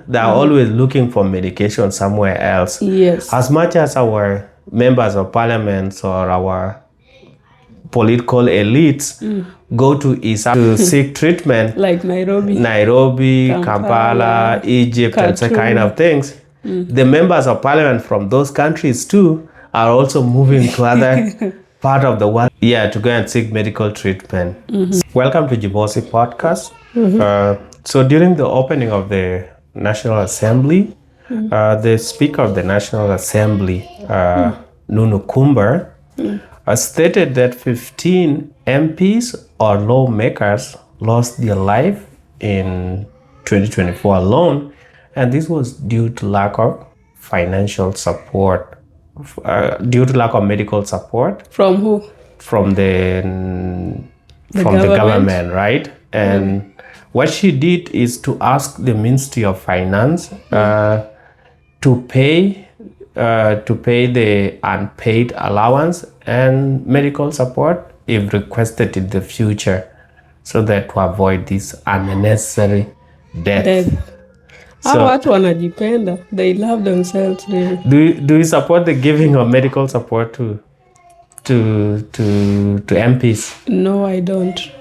They are always looking for medication somewhere else. Yes. As much as our members of parliament or our political elites go to East to seek treatment, like Nairobi, Kampala, Egypt, Khartoum. and such kind of things. The members of parliament from those countries too are also moving to other part of the world, to go and seek medical treatment. Welcome to Jimosi podcast. So during the opening of the National Assembly, the Speaker of the National Assembly, Nunu Kumba, stated that 15 MPs or lawmakers lost their life in 2024 alone, and this was due to lack of financial support, due to lack of medical support. From who? From the government, right? And what she did is to ask the Ministry of Finance to pay the unpaid allowance and medical support if requested in the future, so that to avoid this unnecessary death. So, watu wanajipenda, they love themselves really. Do you support the giving of medical support to MPs? No, I don't.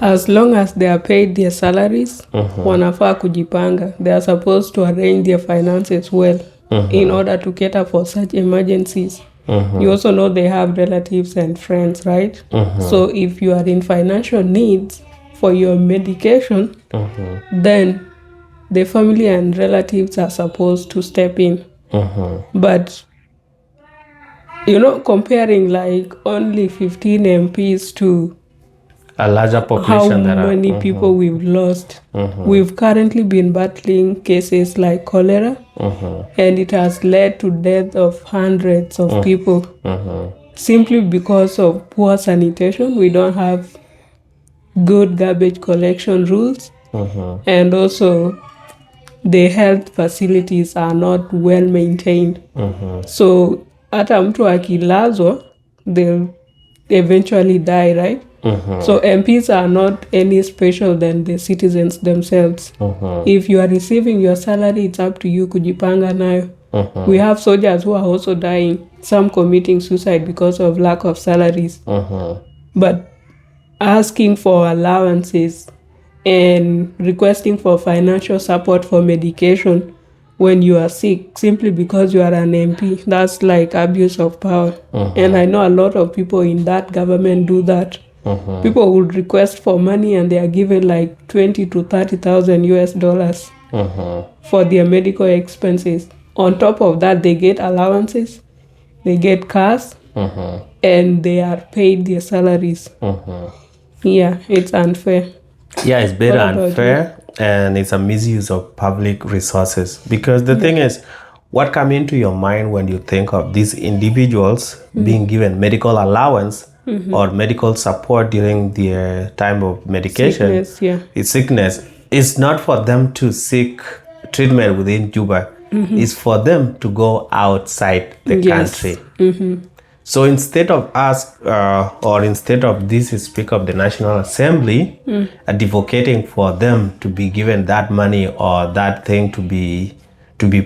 As long as they are paid their salaries, wanafaa kujipanga. They are supposed to arrange their finances well in order to cater for such emergencies. You also know they have relatives and friends, right? So if you are in financial needs for your medication, then the family and relatives are supposed to step in. But comparing like only 15 MPs to a larger population, how many people we've lost. We've currently been battling cases like cholera, and it has led to death of hundreds of people simply because of poor sanitation. We don't have good garbage collection rules, and also the health facilities are not well maintained. So hata mtu akilazwa, they'll eventually die, right? So MPs are not any special than the citizens themselves. If you are receiving your salary, it's up to you kujipanga nayo. We have soldiers who are also dying, some committing suicide because of lack of salaries. But asking for allowances and requesting for financial support for medication when you are sick simply because you are an MP, that's like abuse of power. And I know a lot of people in that government do that. People would request for money and they are given like 20 to 30,000 US dollars for their medical expenses. On top of that, they get allowances, they get cars, and they are paid their salaries. Yeah, it's unfair. Yeah, it's very unfair, and it's a misuse of public resources. Because the thing is, what comes into your mind when you think of these individuals being given medical allowance or medical support during their time of medication? Sickness. It's not for them to seek treatment within Juba. It's for them to go outside the country. So instead of us, or instead of this Speaker of the National Assembly advocating for them to be given that money or that thing to be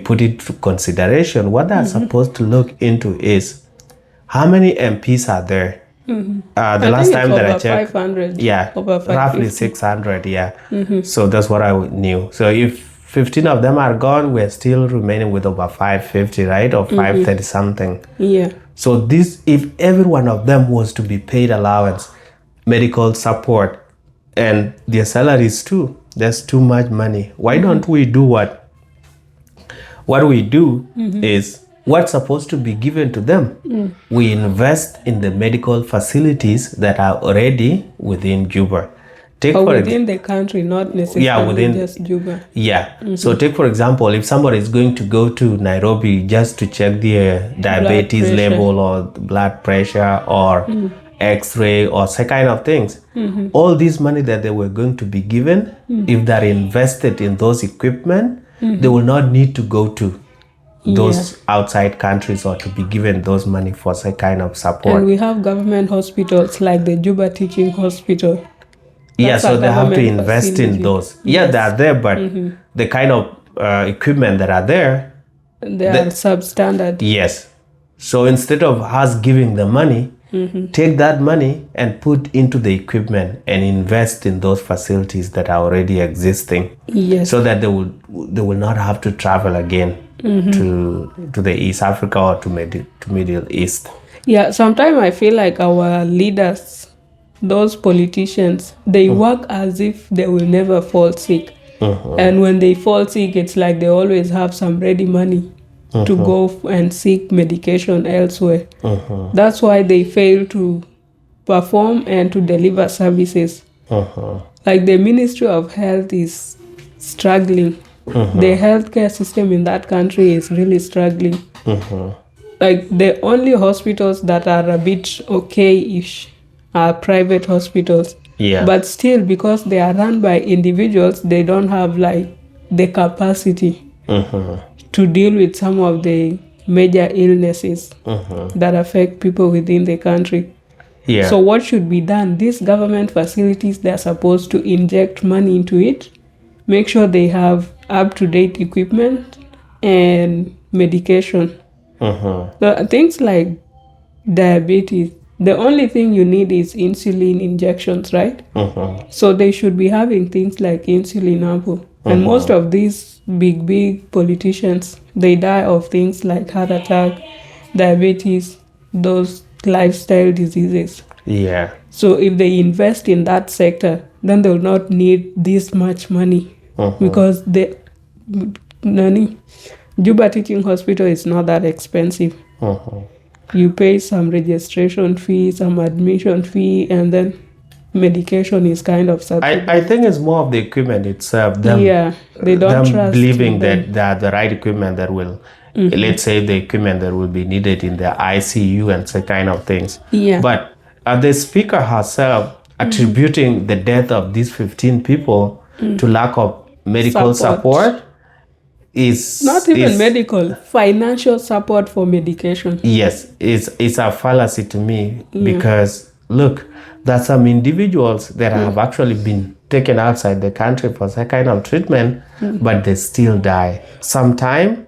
put into consideration, what they're supposed to look into is how many MPs are there. The last time that I checked, 500. Roughly 600. So that's what I knew. So if 15 of them are gone, we're still remaining with over 550, right? Or 530 something. So this, if every one of them was to be paid allowance, medical support, and their salaries too, that's too much money. Why don't we do what we do is what's supposed to be given to them. We invest in the medical facilities that are already within Juba. Within the country, not necessarily just Juba. So take for example, if somebody is going to go to Nairobi just to check their diabetes level or blood pressure or X-ray or such kind of things, all this money that they were going to be given, if they're invested in those equipment, they will not need to go to those outside countries or to be given those money for such kind of support. And we have government hospitals like the Juba Teaching Hospital. So they have to invest in those. They are there, but the kind of equipment that are there, They are substandard. yes. So instead of us giving the money, take that money and put into the equipment and invest in those facilities that are already existing. Yes. So that they will not have to travel again to the East Africa or to Middle East. Yeah, sometimes I feel like our leaders, those politicians, they work as if they will never fall sick. And when they fall sick, it's like they always have some ready money to go and seek medication elsewhere. That's why they fail to perform and to deliver services. Like the Ministry of Health is struggling. The healthcare system in that country is really struggling. Like the only hospitals that are a bit okay-ish are private hospitals. Yeah. But still, because they are run by individuals, they don't have like the capacity to deal with some of the major illnesses that affect people within the country. Yeah. So what should be done? These government facilities, they're supposed to inject money into it, make sure they have up-to-date equipment and medication. So things like diabetes, the only thing you need is insulin injections, right? So they should be having things like insulin ample. And most of these big politicians, they die of things like heart attack, diabetes, those lifestyle diseases. Yeah. So if they invest in that sector, then they'll not need this much money because Juba Teaching Hospital is not that expensive. You pay some registration fee, some admission fee, and then medication is kind of subsidized. I think it's more of the equipment itself. They don't trust believing them. that the right equipment that will, let's say the equipment that will be needed in the ICU and such kind of things. Yeah. But the speaker herself attributing the death of these 15 people to lack of medical support is not even medical, financial support for medication. Yes, it's a fallacy to me because look, there's some individuals that have actually been taken outside the country for that kind of treatment, but they still die. Sometimes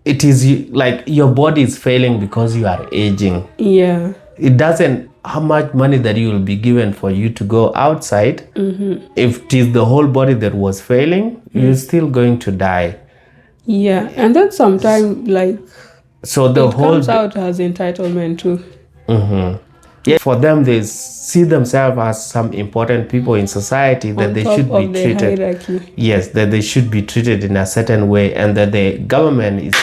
it is like your body is failing because you are aging. Yeah. It doesn't how much money that you will be given for you to go outside. If it is the whole body that was failing, you're still going to die. Yeah, and then sometimes like so the it whole comes out as entitlement too. Yeah, for them they see themselves as some important people in society that On they top should be of the treated. hierarchy. Yes, that they should be treated in a certain way, and that the government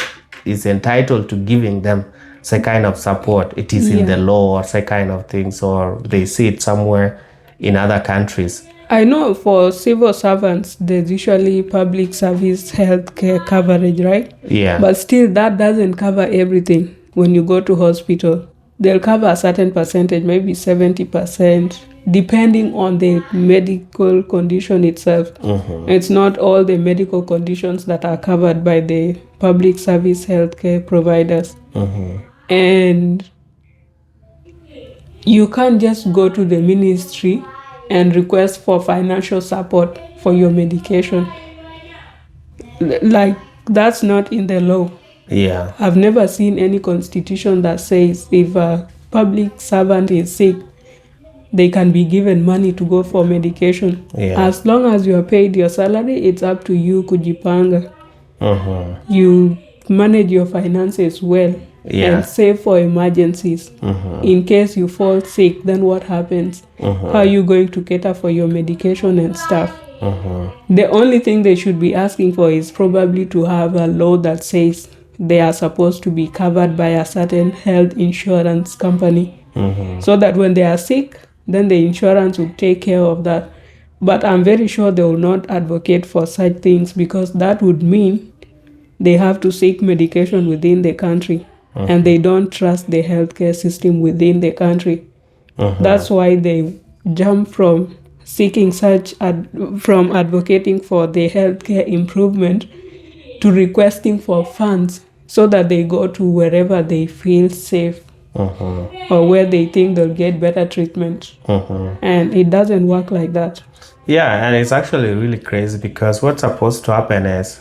is entitled to giving them some kind of support. It is in the law or some kind of things, or they see it somewhere in other countries. I know for civil servants, there's usually public service healthcare coverage, right? Yeah. But still, that doesn't cover everything. When you go to hospital, they'll cover a certain percentage, maybe 70%, depending on the medical condition itself. It's not all the medical conditions that are covered by the public service healthcare providers. And you can't just go to the ministry and request for financial support for your medication. Like, that's not in the law. Yeah. I've never seen any constitution that says if a public servant is sick, they can be given money to go for medication. Yeah. As long as you are paid your salary, it's up to you, kujipanga. You manage your finances well and save for emergencies. In case you fall sick, then what happens? How are you going to cater for your medication and stuff? The only thing they should be asking for is probably to have a law that says they are supposed to be covered by a certain health insurance company, so that when they are sick, then the insurance will take care of that. But I'm very sure they will not advocate for such things, because that would mean they have to seek medication within the country, and they don't trust the healthcare system within the country. That's why they jump from seeking from advocating for the healthcare improvement to requesting for funds, so that they go to wherever they feel safe or where they think they'll get better treatment. And it doesn't work like that. Yeah, and it's actually really crazy, because what's supposed to happen is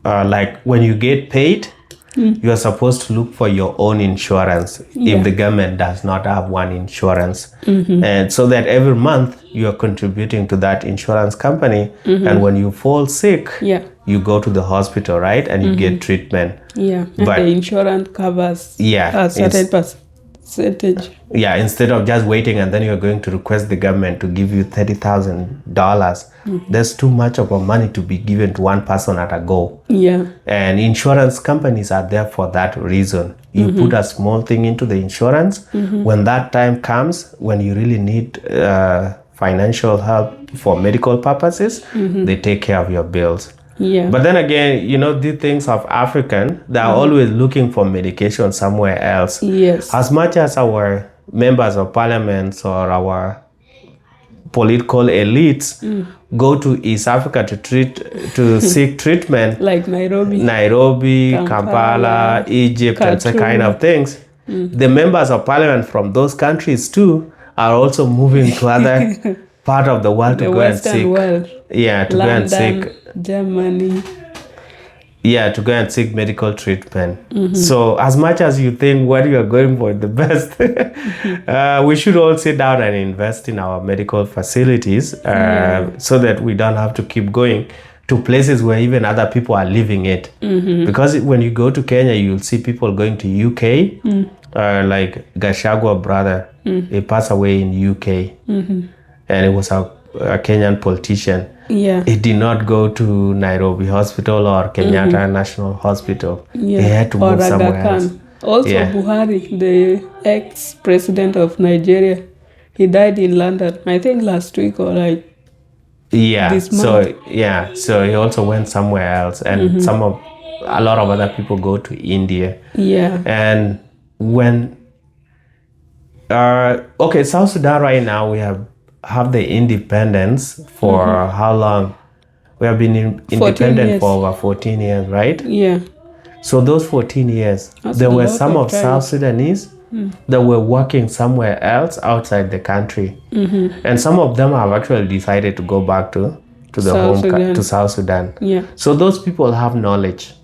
like when you get paid, you are supposed to look for your own insurance if the government does not have one insurance. And so that every month you are contributing to that insurance company. And when you fall sick, you go to the hospital, right? And you get treatment. And the insurance covers a certain percentage. Yeah, instead of just waiting and then you're going to request the government to give you $30,000, there's too much of a money to be given to one person at a go. And insurance companies are there for that reason. You put a small thing into the insurance. When that time comes, when you really need financial help for medical purposes, they take care of your bills. But then again, you know, these things of African, they are always looking for medication somewhere else. As much as our members of parliaments or our political elites go to East Africa to seek treatment, like Nairobi, Kampala, Egypt, and that kind of things. The members of parliament from those countries too are also moving to other part of the world to go and seek. World. To London, go and seek. Germany. To go and seek medical treatment. So as much as you think what you are going for is the best, we should all sit down and invest in our medical facilities so that we don't have to keep going to places where even other people are living it. Because when you go to Kenya, you'll see people going to UK, like Gachagua brother, he passed away in UK. And it was a Kenyan politician. He did not go to Nairobi Hospital or Kenyatta National Hospital. He had to move somewhere else. Also Buhari, the ex-president of Nigeria, he died in London, I think last week or like this month. So he also went somewhere else, and a lot of other people go to India. And when South Sudan right now, we have the independence for how long? We have been independent for over 14 years, right? So those 14 years, there were some of South Sudanese that were working somewhere else outside the country. And some of them have actually decided to go back to to South Sudan. So those people have knowledge.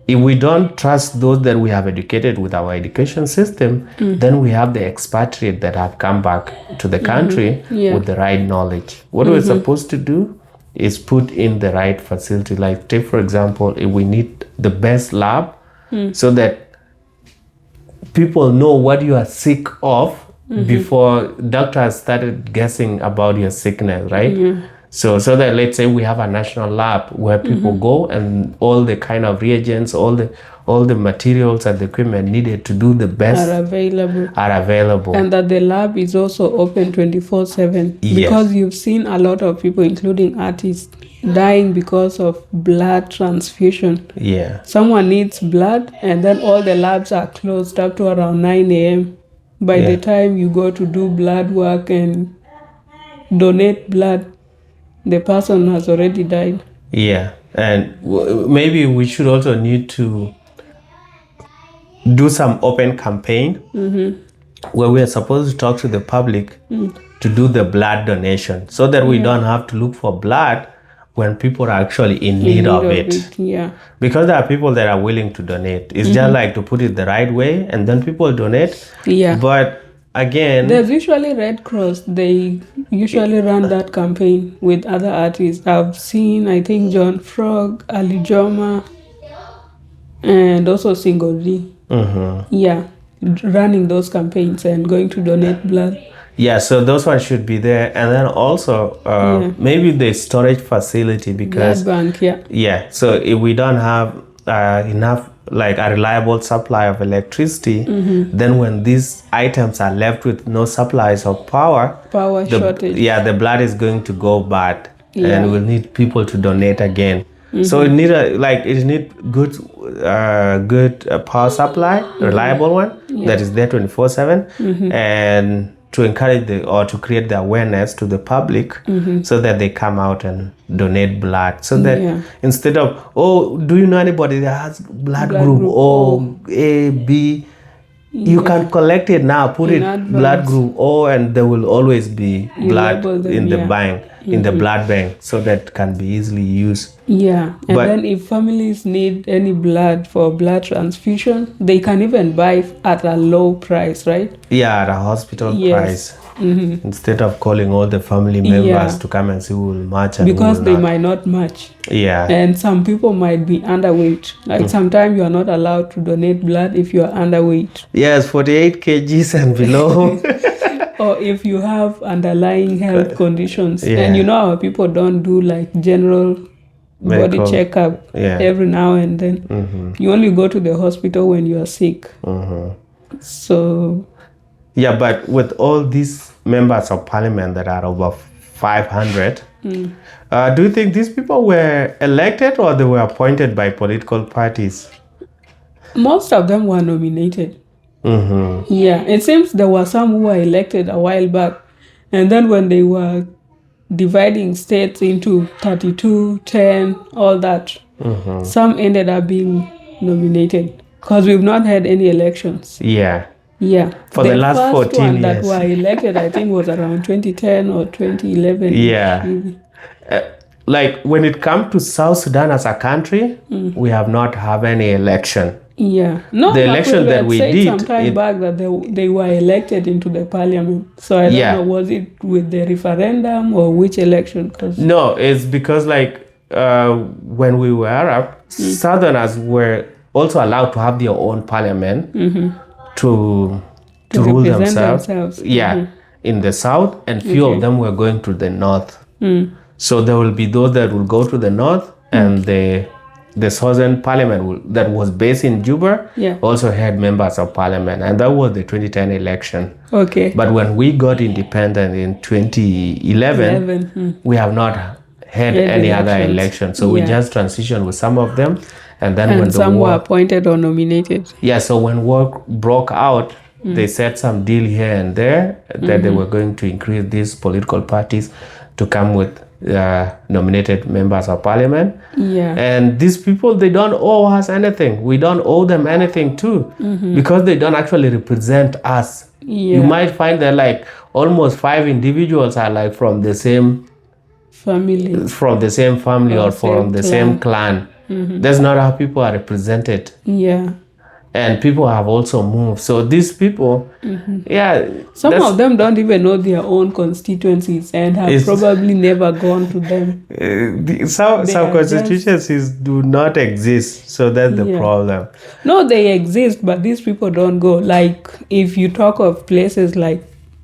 If we don't trust those that we have educated with our education system, then we have the expatriate that have come back to the country with the right knowledge. What we're supposed to do is put in the right facility. Like, take for example, if we need the best lab so that people know what you are sick of before doctors started guessing about your sickness, right? So that, let's say we have a national lab where people go and all the kind of reagents, all the materials and the equipment needed to do the best are available. And that the lab is also open 24/7. Because you've seen a lot of people, including artists, dying because of blood transfusion. Someone needs blood and then all the labs are closed up to around 9 a.m. By the time you go to do blood work and donate blood, the person has already died. And maybe we should also need to do some open campaign where we are supposed to talk to the public to do the blood donation so that we don't have to look for blood when people are actually in need of it. Because there are people that are willing to donate. It's just like to put it the right way and then people donate. But again, there's usually Red Cross. They usually run that campaign with other artists. I've seen, I think, John Frog, Ali Joma, and also Single D. Running those campaigns and going to donate blood. So those ones should be there. And then also maybe the storage facility, because blood bank, so if we don't have enough, like a reliable supply of electricity, then when these items are left with no supplies of power shortage, the blood is going to go bad, and we'll need people to donate again. So it need good power supply, reliable one that is there 24/7, and to encourage to create the awareness to the public so that they come out and donate blood. So that instead of, do you know anybody that has blood group O, A, B? You can collect it now, put it blood group O, and there will always be blood in the bank. in the blood bank so that can be easily used. Yeah, and But- then if families need any blood for blood transfusion, they can even buy at a low price, right? Yeah, at a hospital Yes. price. Instead of calling all the family members Yeah. to come and see who will match and Because who they will not. might not match. Yeah. And some people might be underweight. Like sometimes you are not allowed to donate blood if you are underweight. Yes, 48 kgs and below. Or if you have underlying health conditions. Yeah. And you know our people don't do like general Medical. body checkup Yeah. every now and then. You only go to the hospital when you are sick. So Yeah, but with all these members of parliament that are over 500, do you think these people were elected or they were appointed by political parties? most of them were nominated. Yeah, it seems there were some who were elected a while back. And then when they were dividing states into 32, 10, all that, some ended up being nominated. Because we've not had any elections. Yeah. Yeah. For the last first 14 one that years. were elected, I think, was around 2010 or 2011. Yeah. Maybe. Like when it comes to South Sudan as a country, we have not have any election. Yeah. No, The but election that we said did, some time back that they were elected into the parliament. So I don't Yeah. know, was it with the referendum or which election? 'Cause No, it's because like when we were Arab, Southerners were also allowed to have their own parliament to rule represent themselves. Yeah, in the south, and few Okay. of them were going to the north. So there will be those that will go to the north, and the southern parliament that was based in Juba Yeah. also had members of parliament, and that was the 2010 election. Okay. But when we got independent in 2011, 11. we have not had any other elections. election. So we Yeah. just transitioned with some of them. And then when And the some were war... appointed or nominated. Yeah, so when war broke out, they set some deal here and there that they were going to increase these political parties to come with nominated members of parliament. Yeah. And these people, they don't owe us anything. We don't owe them anything too, because they don't actually represent us. Yeah. You might find that like almost 5 individuals are like from the same Family. or from the same same clan. That's not how people are represented. Yeah. And people have also moved. So these people, yeah. Some that's- of them don't even know their own constituencies and have It's- probably never gone to them. Some They are constituencies do not exist. So that's the Yeah. problem. No, they exist, but these people don't go. Like, if you talk of places like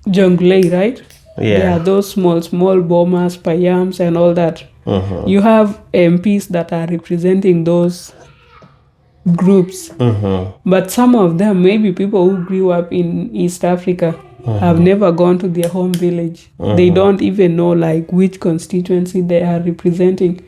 Jonglei, right? Yeah. There are those small bombers, payams, and all that. You have MPs that are representing those groups. But some of them, maybe people who grew up in East Africa, have never gone to their home village. They don't even know like which constituency they are representing.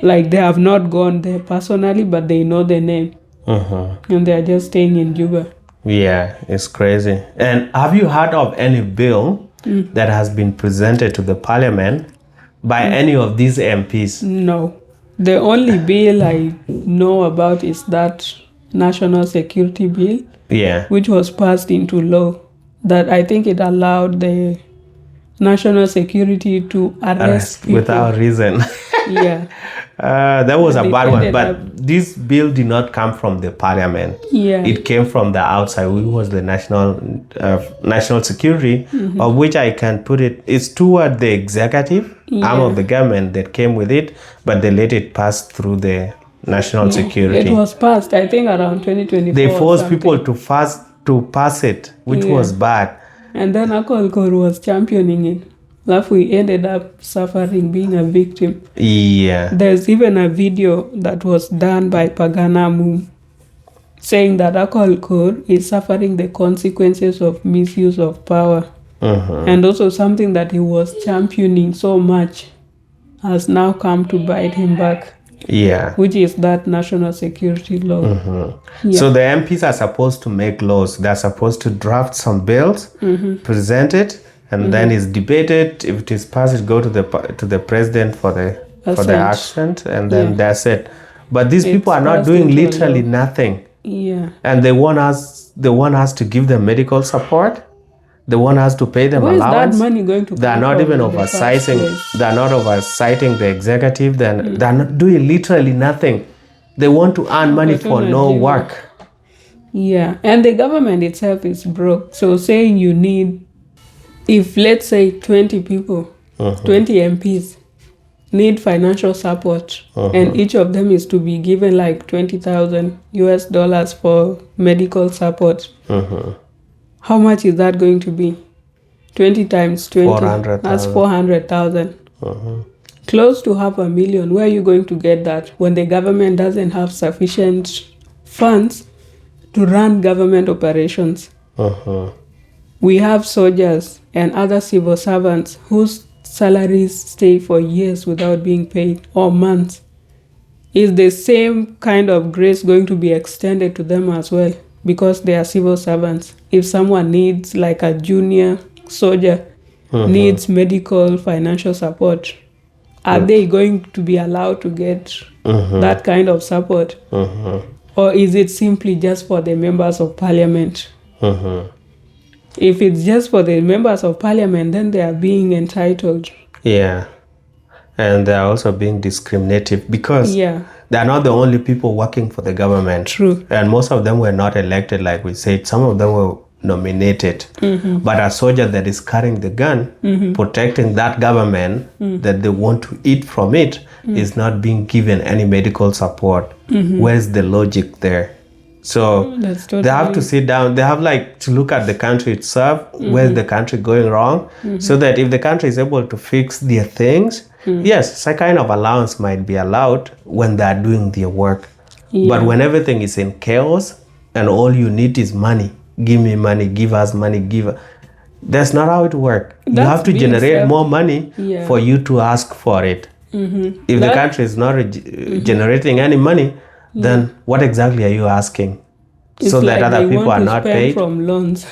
Like they have not gone there personally, but they know the name. And they are just staying in Juba. Yeah, it's crazy. And have you heard of any bill that has been presented to the parliament by any of these MPs? No. The only bill I know about is that National Security Bill, Yeah. which was passed into law. That I think it allowed the national security to arrest people. Without reason. Yeah. That was a They bad one. ended But up- this bill did not come from the parliament. Yeah. It came from the outside, which was the national security, of which I can put it, it's toward the executive arm of the government that came with it, but they let it pass through the national security. It was passed, I think, around 2024. They or forced something. people to pass it, which Yeah. was bad. And then Akolkor was championing it. Like we ended up suffering, being a victim. Yeah. There's even a video that was done by Paganamu saying that Akolkor is suffering the consequences of misuse of power. And also something that he was championing so much has now come to bite him back, Yeah. which is that national security law. Yeah. So the MPs are supposed to make laws. They're supposed to draft some bills, present it, and then it's debated. If it is passed, it go to the president for the Assent. accent, and then that's it. But these people are not passed doing into literally law. nothing, Yeah. and they want us to give them medical support. They want us to pay them Where allowance. is that money going to come They are not from even in the first oversighting. place? They are not oversighting the executive. Then they are not doing literally nothing. They want to earn money for no work. Yeah, and the government itself is broke. So saying you need, if let's say 20 people, 20 MPs need financial support, and each of them is to be given like $20,000 for medical support. How much is that going to be? 20 times 20, 400,000. that's 400,000. Close to $500,000. Where are you going to get that when the government doesn't have sufficient funds to run government operations? We have soldiers and other civil servants whose salaries stay for years without being paid, or months. Is the same kind of grace going to be extended to them as well? Because they are civil servants. If someone needs, like a junior soldier, needs medical financial support, are they going to be allowed to get that kind of support? Or is it simply just for the members of parliament? If it's just for the members of parliament, then they are being entitled. Yeah. And they are also being discriminative because Yeah. they are not the only people working for the government. True. And most of them were not elected, like we said. Some of them were nominated. But a soldier that is carrying the gun, protecting that government that they want to eat from it, is not being given any medical support. Where's the logic there? So they have to sit down. They have like to look at the country itself. Where's the country going wrong? So that if the country is able to fix their things, yes, some kind of allowance might be allowed when they are doing their work. But when everything is in chaos and all you need is money, give me money, give us money, that's not how it works. You have to generate more money for you to ask for it. If the country is not generating any money, then what exactly are you asking? It's so like that other people are not paid? From loans.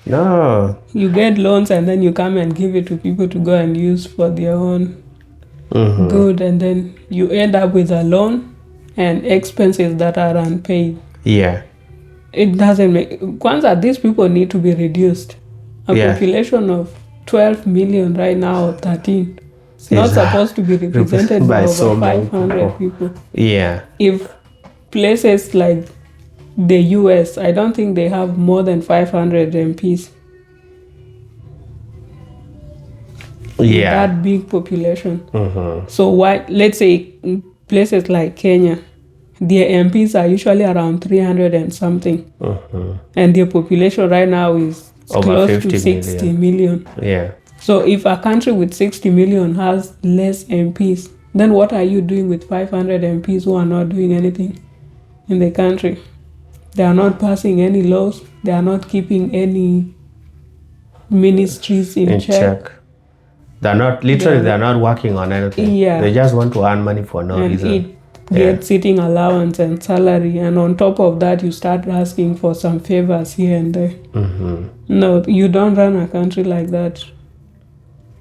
No. You get loans and then you come and give it to people to go and use for their own good, and then you end up with a loan and expenses that are unpaid. Yeah. It doesn't make... Kwanzaa, these people need to be reduced. A population of 12 million right now, or 13. It's not supposed to be represented by over so 500 people. Yeah. If places like the US, I don't think they have more than 500 MPs. Yeah. That big population. So why, let's say places like Kenya, their MPs are usually around 300 and something. And their population right now is over close to 60 million. Yeah. So if a country with 60 million has less MPs, then what are you doing with 500 MPs who are not doing anything in the country? They are not passing any laws. They are not keeping any ministries in check. They're not, literally, they're not working on anything. Yeah. They just want to earn money for no reason. Get sitting allowance and salary, and on top of that, you start asking for some favors here and there. No, you don't run a country like that.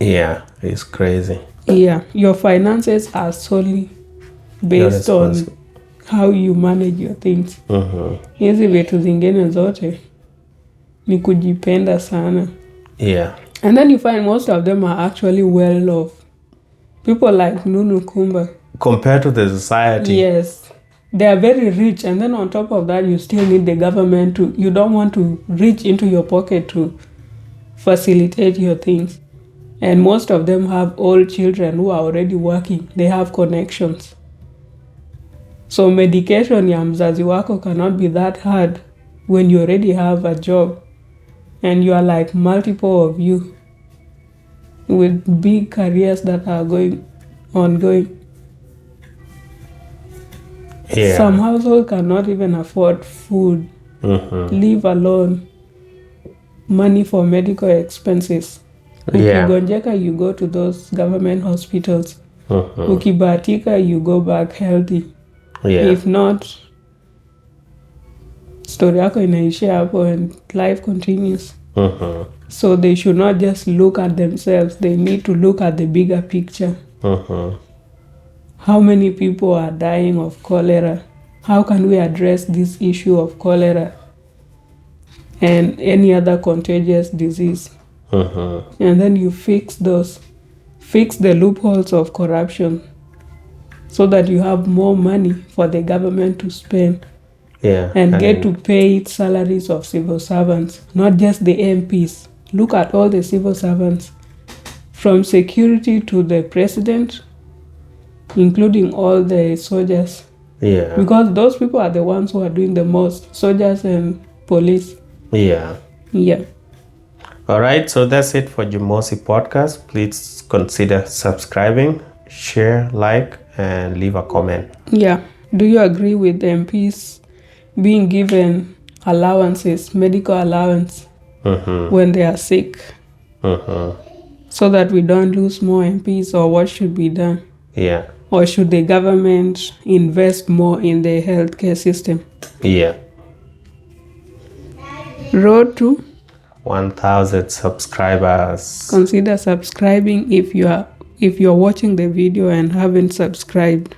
Yeah, it's crazy. Yeah, your finances are solely based on how you manage your things. Hizi vitu zingine zote ni kujipenda sana. Yeah. And then you find most of them are actually well off. People like Nunu Kumba. Compared to the society. Yes. They are very rich, and then on top of that, you still need the government to... You don't want to reach into your pocket to facilitate your things. And most of them have old children who are already working. They have connections. So medication ya mzazi wako cannot be that hard when you already have a job and you are like multiple of you with big careers that are ongoing. Yeah. Some households cannot even afford food, leave alone money for medical expenses. Ukigonjeka, you go to those government hospitals. Ukibahatika, you go back healthy. If not, story yako inaishia hapo and life continues. So they should not just look at themselves. They need to look at the bigger picture. How many people are dying of cholera? How can we address this issue of cholera and any other contagious disease? And then you fix the loopholes of corruption so that you have more money for the government to spend. Yeah. And get to pay salaries of civil servants, not just the MPs. Look at all the civil servants, from security to the president, including all the soldiers. Yeah. Because those people are the ones who are doing the most, soldiers and police. Yeah. Yeah. All right, so that's it for Jimosi podcast. Please consider subscribing, share, like, and leave a comment. Yeah. Do you agree with the MPs being given allowances, medical allowance, when they are sick, so that we don't lose more MPs, or what should be done? Yeah. Or should the government invest more in the healthcare system? Yeah. Road to 1,000 subscribers. Consider subscribing if you're watching the video and haven't subscribed.